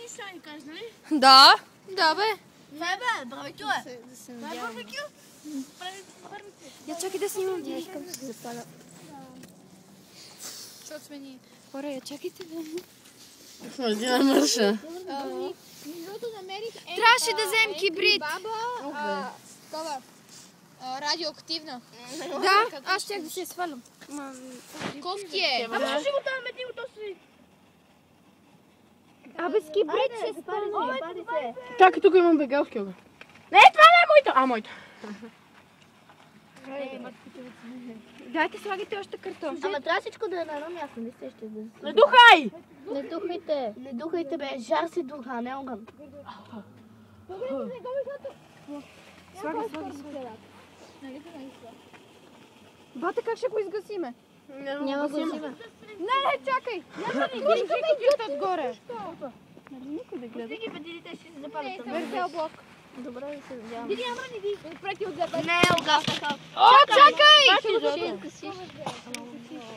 нищо ни кажеш, нали? Да, да бе. Не бе, барбекю е. Това е барбекю. Я чакай да снимам, я искам да се запаля. Защото сме ние. Хора, я чакайте бе. Смърди на мърша. Трябваше да вземем кибрит. Баба, такова, радиоактивна. Да, аз щях да се свалям. Колко ти е? Ама ще го там мети от този. Абе с кибрит ще стане. Чакай, тук имам бегалски огън. Не, това не е моето. А, моето. Дайте, слагайте още картон. Ама трябва всичко да е на едно място, не се ще да... Не духай! Не духайте! Не духайте, бе, жар се духа, не огън. Слагай. Бата, как ще го изгасиме? Няма го взима. Не, чакай! Държи кибрит отгоре. Стиги бедилите, ще се запалят. Върхел блок. Добре, да се надявам. Диди, ама не ди. Отпрети от запад. Не, огън. Чакай!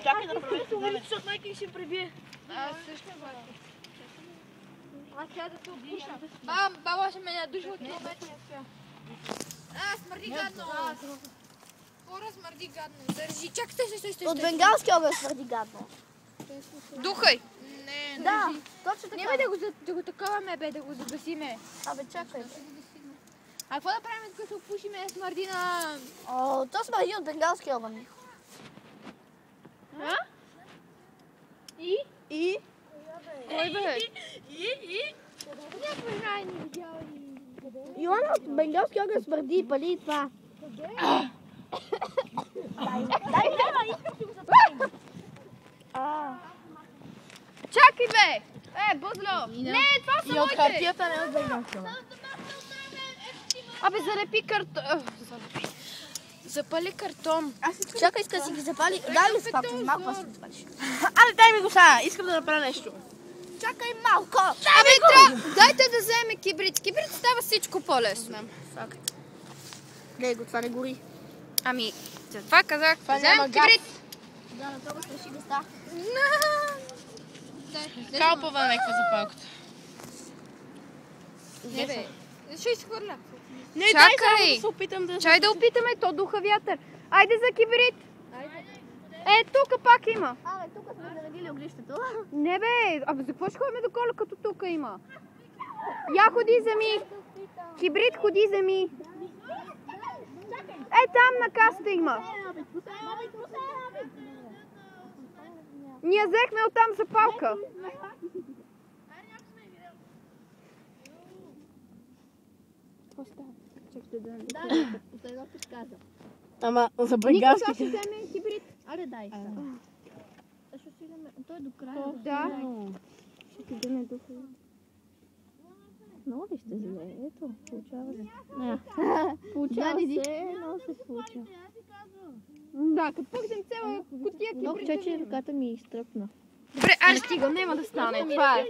Чакай да направим това, защото майка ни ще пребие. Аз също бача. Аз трябва да се обуша. Баба ще ме надуша от километри. Смърди гадно. Хора, смърди гадно. Държи, чакай, стой. От бенгалски огън смърди гадно. Духай! Не, Да, точно така. няма да го таковаме, бе, да го загасиме. Абе, чакай. А какво да правим, като се опушиме смърди на... О, то смърди от бенгалски огън. А? И? Кой бе? Някой знае, не видяла ни. Йоана, от бенгалски огън смърди, пали и това. Чакай бе! Бузло! Не, това са И от моите! хартията не от бегалски огън. Абе, залепи картон. Запали картон. Чакай, иска да си ги запали. Дай ми спак, малко да си ги запалиш. Абе, дай ми го сега. Искам да направя нещо. Чакай малко. Дайте да вземе кибрит. С кибрит става всичко по-лесно. Факт. Не, го това не гори. Ами, за това казах. Това Вземем няма газ. кибрит. Да, на това страши гъста. Калпава някаква запалката. Не, бе. Ще изхвърля. Не, Чакай! дай само да се опитам да... Чай да опитаме, то духа вятър. Айде за кибрит. Тук пак има. Абе, тук сме заредили огнището. Не бе, абе за какво ще ходим до кола, като тук има? Я ходи вземи. Кибрит, ходи вземи. Там на каста има. Ние взехме оттам запалка. Последно подсказа. Ама за Никога ще бенгалските... вземе кибрит. Аре, дай. Защо си идеме? Той е до края. Да. Ще ти дъне духа. Много ли ще зле? Ето, получава се. Получава се, много се получава. Да, като пъкнем цяла кутия Много кибрит. чаче, ръката ми изтръпна. Добре, аре стига, няма да стане. Това е.